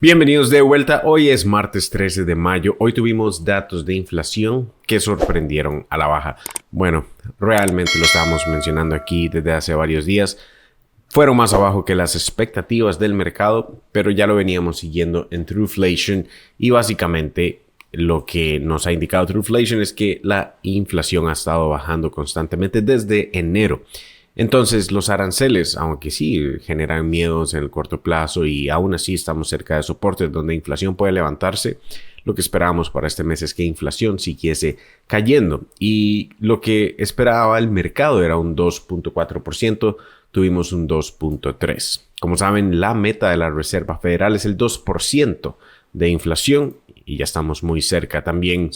Bienvenidos de vuelta. Hoy es martes 13 de mayo. Hoy tuvimos datos de inflación que sorprendieron a la baja. Bueno, realmente lo estábamos mencionando aquí desde hace varios días. Fueron más abajo que las expectativas del mercado, pero ya lo veníamos siguiendo en Truflation y básicamente lo que nos ha indicado Truflation es que la inflación ha estado bajando constantemente desde enero. Entonces los aranceles, aunque sí generan miedos en el corto plazo y aún así estamos cerca de soportes donde inflación puede levantarse, lo que esperábamos para este mes es que inflación siguiese cayendo y lo que esperaba el mercado era un 2.4%, tuvimos un 2.3%. Como saben, la meta de la Reserva Federal es el 2% de inflación y ya estamos muy cerca también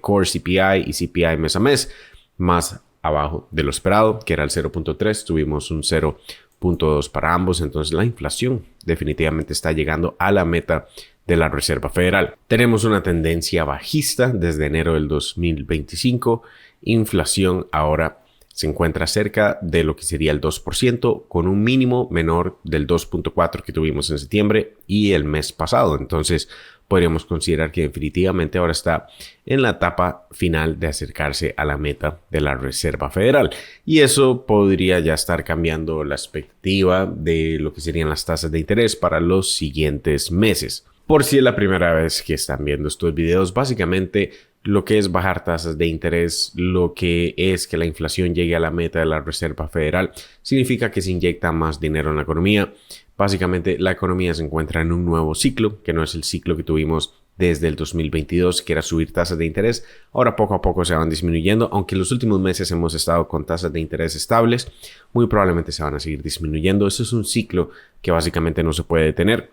Core CPI y CPI mes a mes, más abajo de lo esperado, que era el 0.3, tuvimos un 0.2 para ambos, entonces la inflación definitivamente está llegando a la meta de la Reserva Federal. Tenemos una tendencia bajista desde enero del 2025, inflación ahora se encuentra cerca de lo que sería el 2%, con un mínimo menor del 2.4 que tuvimos en septiembre y el mes pasado, entonces podríamos considerar que definitivamente ahora está en la etapa final de acercarse a la meta de la Reserva Federal. Y eso podría ya estar cambiando la expectativa de lo que serían las tasas de interés para los siguientes meses. Por si es la primera vez que están viendo estos videos, básicamente lo que es bajar tasas de interés, lo que es que la inflación llegue a la meta de la Reserva Federal, significa que se inyecta más dinero en la economía. Básicamente la economía se encuentra en un nuevo ciclo, que no es el ciclo que tuvimos desde el 2022, que era subir tasas de interés. Ahora poco a poco se van disminuyendo, aunque en los últimos meses hemos estado con tasas de interés estables, muy probablemente se van a seguir disminuyendo. Eso es un ciclo que básicamente no se puede detener.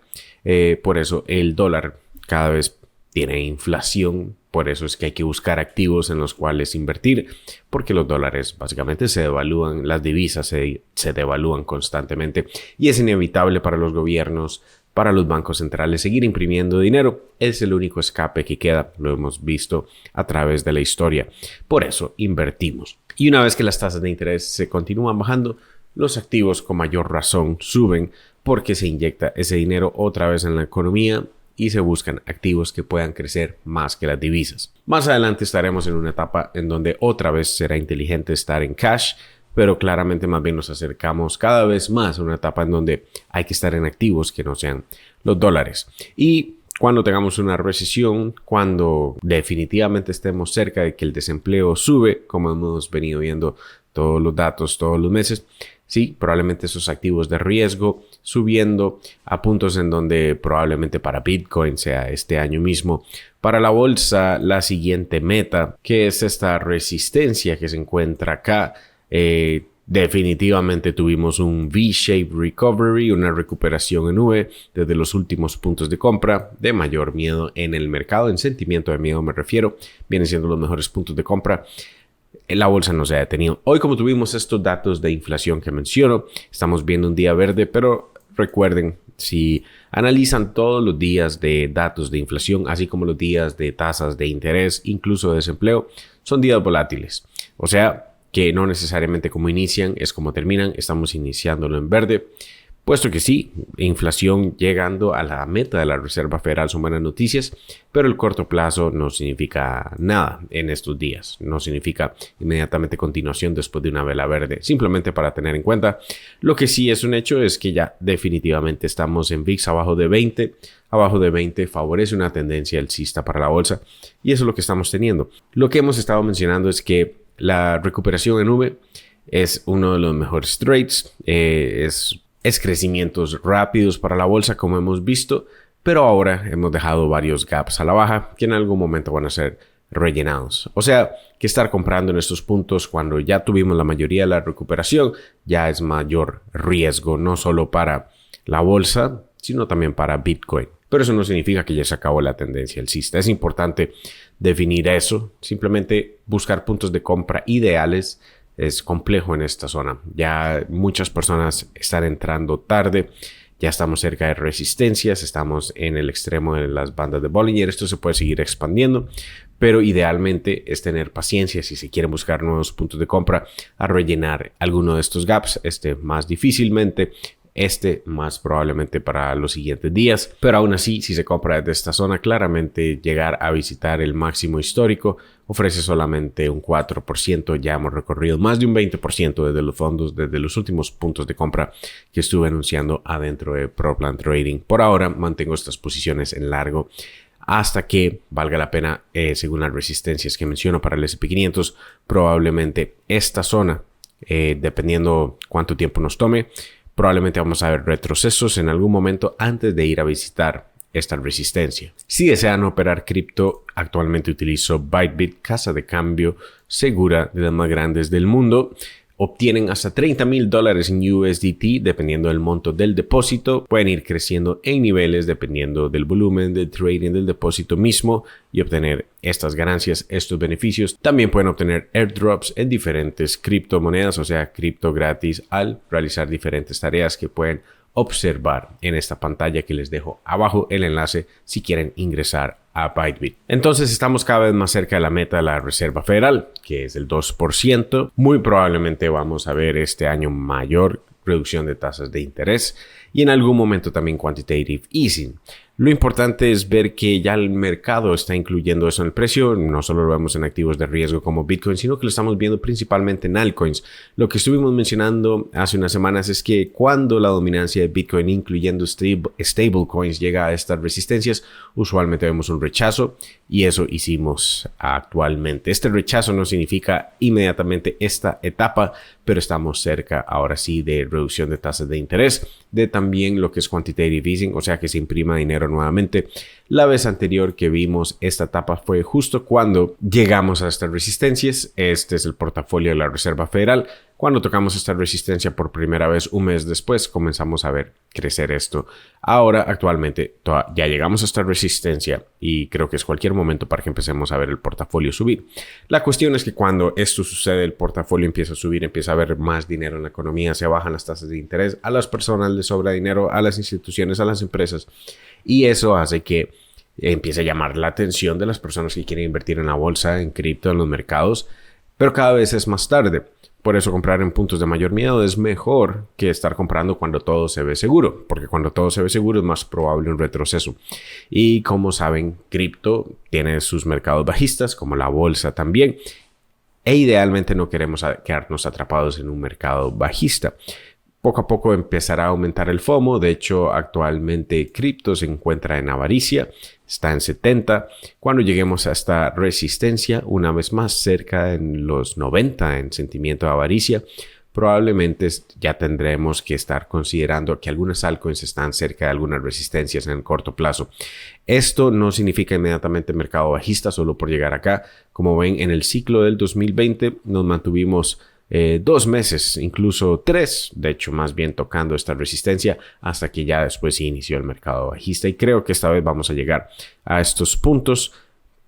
Por eso el dólar cada vez tiene inflación, por eso es que hay que buscar activos en los cuales invertir, porque los dólares básicamente se devalúan, las divisas se devalúan constantemente y es inevitable para los gobiernos, para los bancos centrales seguir imprimiendo dinero. Es el único escape que queda, lo hemos visto a través de la historia. Por eso invertimos. Y una vez que las tasas de interés se continúan bajando, los activos con mayor razón suben porque se inyecta ese dinero otra vez en la economía y se buscan activos que puedan crecer más que las divisas. Más adelante estaremos en una etapa en donde otra vez será inteligente estar en cash, pero claramente más bien nos acercamos cada vez más a una etapa en donde hay que estar en activos que no sean los dólares. Y cuando tengamos una recesión, cuando definitivamente estemos cerca de que el desempleo sube, como hemos venido viendo todos los datos todos los meses, sí, probablemente esos activos de riesgo subiendo a puntos en donde probablemente para Bitcoin sea este año mismo. Para la bolsa, la siguiente meta, que es esta resistencia que se encuentra acá, definitivamente tuvimos un V-shape recovery, una recuperación en V desde los últimos puntos de compra de mayor miedo en el mercado, en sentimiento de miedo me refiero, vienen siendo los mejores puntos de compra. La bolsa no se ha detenido. Hoy, como tuvimos estos datos de inflación que menciono, estamos viendo un día verde, pero recuerden, si analizan todos los días de datos de inflación, así como los días de tasas de interés, incluso de desempleo, son días volátiles. O sea, que no necesariamente como inician es como terminan, estamos iniciándolo en verde. Puesto que sí, inflación llegando a la meta de la Reserva Federal son buenas noticias, pero el corto plazo no significa nada en estos días. No significa inmediatamente continuación después de una vela verde. Simplemente para tener en cuenta, lo que sí es un hecho es que ya definitivamente estamos en VIX abajo de 20. Abajo de 20 favorece una tendencia alcista para la bolsa y eso es lo que estamos teniendo. Lo que hemos estado mencionando es que la recuperación en V es uno de los mejores trades. Es crecimientos rápidos para la bolsa como hemos visto, pero ahora hemos dejado varios gaps a la baja que en algún momento van a ser rellenados. O sea, que estar comprando en estos puntos cuando ya tuvimos la mayoría de la recuperación ya es mayor riesgo, no solo para la bolsa, sino también para Bitcoin. Pero eso no significa que ya se acabó la tendencia alcista. Es importante definir eso, simplemente buscar puntos de compra ideales. Es complejo en esta zona. Ya muchas personas están entrando tarde. Ya estamos cerca de resistencias. Estamos en el extremo de las bandas de Bollinger. Esto se puede seguir expandiendo. Pero idealmente es tener paciencia si se quieren buscar nuevos puntos de compra a rellenar alguno de estos gaps. Más difícilmente más probablemente para los siguientes días. Pero aún así, si se compra desde esta zona, claramente llegar a visitar el máximo histórico ofrece solamente un 4%. Ya hemos recorrido más de un 20% desde los fondos, desde los últimos puntos de compra que estuve anunciando adentro de ProPlan Trading. Por ahora mantengo estas posiciones en largo hasta que valga la pena, según las resistencias que menciono para el S&P 500, probablemente esta zona, dependiendo cuánto tiempo nos tome, probablemente vamos a ver retrocesos en algún momento antes de ir a visitar esta resistencia. Si desean operar cripto, actualmente utilizo Bybit, casa de cambio segura de las más grandes del mundo. Obtienen hasta $30,000 en USDT dependiendo del monto del depósito. Pueden ir creciendo en niveles dependiendo del volumen del trading del depósito mismo y obtener estas ganancias, estos beneficios. También pueden obtener airdrops en diferentes criptomonedas, o sea, cripto gratis al realizar diferentes tareas que pueden observar en esta pantalla que les dejo abajo el enlace si quieren ingresar a Bybit. Entonces estamos cada vez más cerca de la meta de la Reserva Federal, que es el 2%. Muy probablemente vamos a ver este año mayor reducción de tasas de interés y en algún momento también quantitative easing. Lo importante es ver que ya el mercado está incluyendo eso en el precio. No solo lo vemos en activos de riesgo como Bitcoin, sino que lo estamos viendo principalmente en altcoins. Lo que estuvimos mencionando hace unas semanas es que cuando la dominancia de Bitcoin, incluyendo stablecoins, llega a estas resistencias, usualmente vemos un rechazo y eso hicimos actualmente. Este rechazo no significa inmediatamente esta etapa, pero estamos cerca ahora sí de reducción de tasas de interés, de también lo que es quantitative easing, o sea que se imprima dinero nuevamente. La vez anterior que vimos esta etapa fue justo cuando llegamos a estas resistencias. Este es el portafolio de la Reserva Federal. Cuando tocamos esta resistencia por primera vez un mes después, comenzamos a ver crecer esto. Ahora, actualmente, ya llegamos a esta resistencia y creo que es cualquier momento para que empecemos a ver el portafolio subir. La cuestión es que cuando esto sucede, el portafolio empieza a subir, empieza a haber más dinero en la economía, se bajan las tasas de interés, a las personas les sobra dinero, a las instituciones, a las empresas, y eso hace que empiece a llamar la atención de las personas que quieren invertir en la bolsa, en cripto, en los mercados, pero cada vez es más tarde. Por eso comprar en puntos de mayor miedo es mejor que estar comprando cuando todo se ve seguro, porque cuando todo se ve seguro es más probable un retroceso. Y como saben, cripto tiene sus mercados bajistas, como la bolsa también, e idealmente no queremos quedarnos atrapados en un mercado bajista. Poco a poco empezará a aumentar el FOMO. De hecho, actualmente cripto se encuentra en avaricia, está en 70. Cuando lleguemos a esta resistencia, una vez más cerca en los 90 en sentimiento de avaricia, probablemente ya tendremos que estar considerando que algunas altcoins están cerca de algunas resistencias en el corto plazo. Esto no significa inmediatamente mercado bajista solo por llegar acá. Como ven, en el ciclo del 2020 nos mantuvimos 2 meses, incluso 3, de hecho más bien tocando esta resistencia hasta que ya después se inició el mercado bajista, y creo que esta vez vamos a llegar a estos puntos,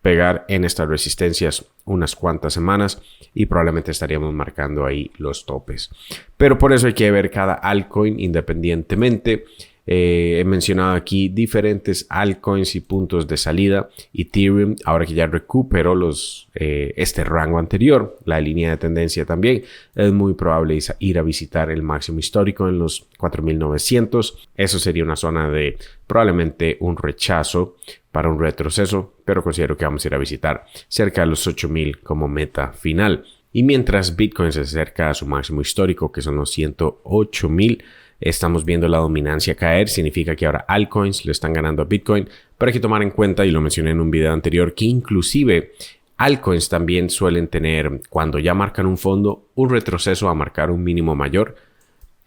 pegar en estas resistencias unas cuantas semanas y probablemente estaríamos marcando ahí los topes. Pero por eso hay que ver cada altcoin independientemente. He mencionado aquí diferentes altcoins y puntos de salida. Ethereum, ahora que ya recuperó este rango anterior, la línea de tendencia también, es muy probable ir a visitar el máximo histórico en los 4.900. Eso sería una zona de probablemente un rechazo para un retroceso, pero considero que vamos a ir a visitar cerca de los 8.000 como meta final. Y mientras Bitcoin se acerca a su máximo histórico, que son los 108.000, estamos viendo la dominancia caer. Significa que ahora altcoins le están ganando a Bitcoin. Pero hay que tomar en cuenta, y lo mencioné en un video anterior, que inclusive altcoins también suelen tener, cuando ya marcan un fondo, un retroceso a marcar un mínimo mayor.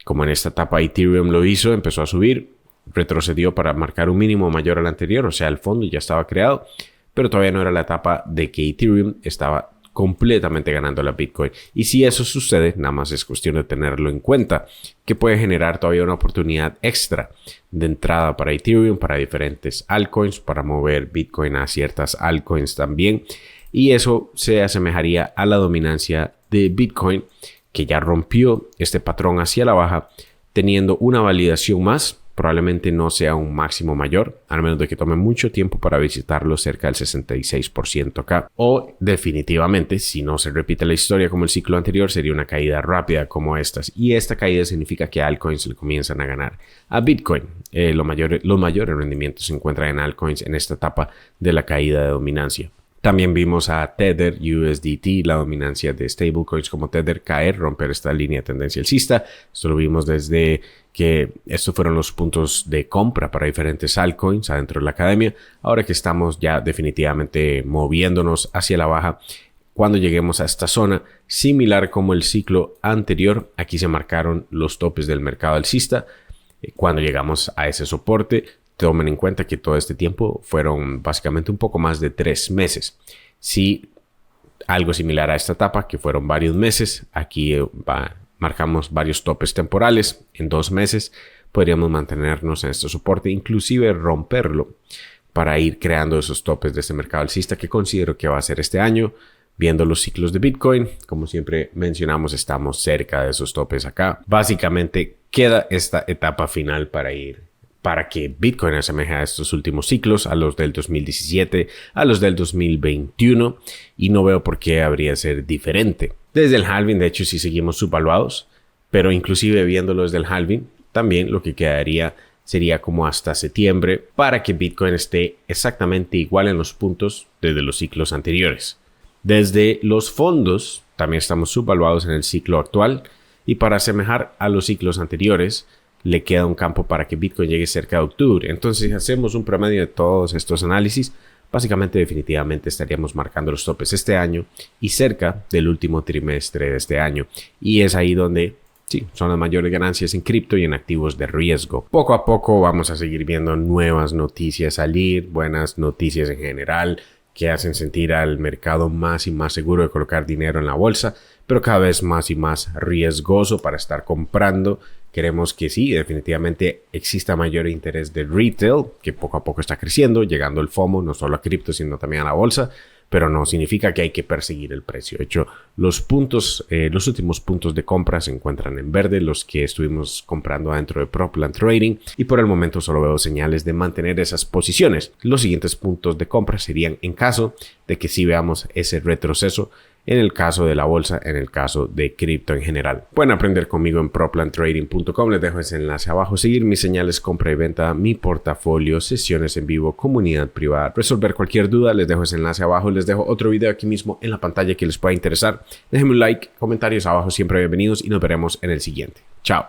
Como en esta etapa Ethereum lo hizo, empezó a subir, retrocedió para marcar un mínimo mayor al anterior, o sea, el fondo ya estaba creado, pero todavía no era la etapa de que Ethereum estaba completamente ganando la Bitcoin. Y si eso sucede, nada más es cuestión de tenerlo en cuenta, que puede generar todavía una oportunidad extra de entrada para Ethereum, para diferentes altcoins, para mover Bitcoin a ciertas altcoins también. Y eso se asemejaría a la dominancia de Bitcoin, que ya rompió este patrón hacia la baja, teniendo una validación más probablemente no sea un máximo mayor, al menos de que tome mucho tiempo para visitarlo cerca del 66% acá. O definitivamente, si no se repite la historia como el ciclo anterior, sería una caída rápida como estas. Y esta caída significa que altcoins le comienzan a ganar a Bitcoin. Los mayores rendimientos se encuentran en altcoins en esta etapa de la caída de dominancia. También vimos a Tether USDT, la dominancia de stablecoins como Tether, caer, romper esta línea de tendencia alcista. Esto lo vimos desde que estos fueron los puntos de compra para diferentes altcoins adentro de la academia. Ahora que estamos ya definitivamente moviéndonos hacia la baja, cuando lleguemos a esta zona, similar como el ciclo anterior, aquí se marcaron los topes del mercado alcista. Cuando llegamos a ese soporte, tomen en cuenta que todo este tiempo fueron básicamente un poco más de 3 meses. Si algo similar a esta etapa, que fueron varios meses, aquí marcamos varios topes temporales. En 2 meses podríamos mantenernos en este soporte, inclusive romperlo para ir creando esos topes de este mercado alcista que considero que va a ser este año. Viendo los ciclos de Bitcoin, como siempre mencionamos, estamos cerca de esos topes acá. Básicamente queda esta etapa final para que Bitcoin asemeje a estos últimos ciclos, a los del 2017, a los del 2021, y no veo por qué habría de ser diferente. Desde el halving, de hecho, sí seguimos subvaluados, pero inclusive viéndolo desde el halving, también lo que quedaría sería como hasta septiembre para que Bitcoin esté exactamente igual en los puntos desde los ciclos anteriores. Desde los fondos, también estamos subvaluados en el ciclo actual, y para asemejar a los ciclos anteriores, le queda un campo para que Bitcoin llegue cerca de octubre. Entonces, si hacemos un promedio de todos estos análisis, básicamente definitivamente estaríamos marcando los topes este año y cerca del último trimestre de este año. Y es ahí donde sí, son las mayores ganancias en cripto y en activos de riesgo. Poco a poco vamos a seguir viendo nuevas noticias salir, buenas noticias en general, que hacen sentir al mercado más y más seguro de colocar dinero en la bolsa, pero cada vez más y más riesgoso para estar comprando. Queremos que sí, definitivamente exista mayor interés de retail, que poco a poco está creciendo, llegando el FOMO, no solo a cripto, sino también a la bolsa, pero no significa que hay que perseguir el precio. De hecho, los últimos puntos de compra se encuentran en verde, los que estuvimos comprando adentro de Propland Trading, y por el momento solo veo señales de mantener esas posiciones. Los siguientes puntos de compra serían en caso de que sí veamos ese retroceso, en el caso de la bolsa, en el caso de cripto en general. Pueden aprender conmigo en proplandtrading.com, les dejo ese enlace abajo, seguir mis señales compra y venta, mi portafolio, sesiones en vivo, comunidad privada, resolver cualquier duda, les dejo ese enlace abajo, les dejo otro video aquí mismo en la pantalla que les pueda interesar. Déjenme un like, comentarios abajo, siempre bienvenidos y nos veremos en el siguiente. Chao.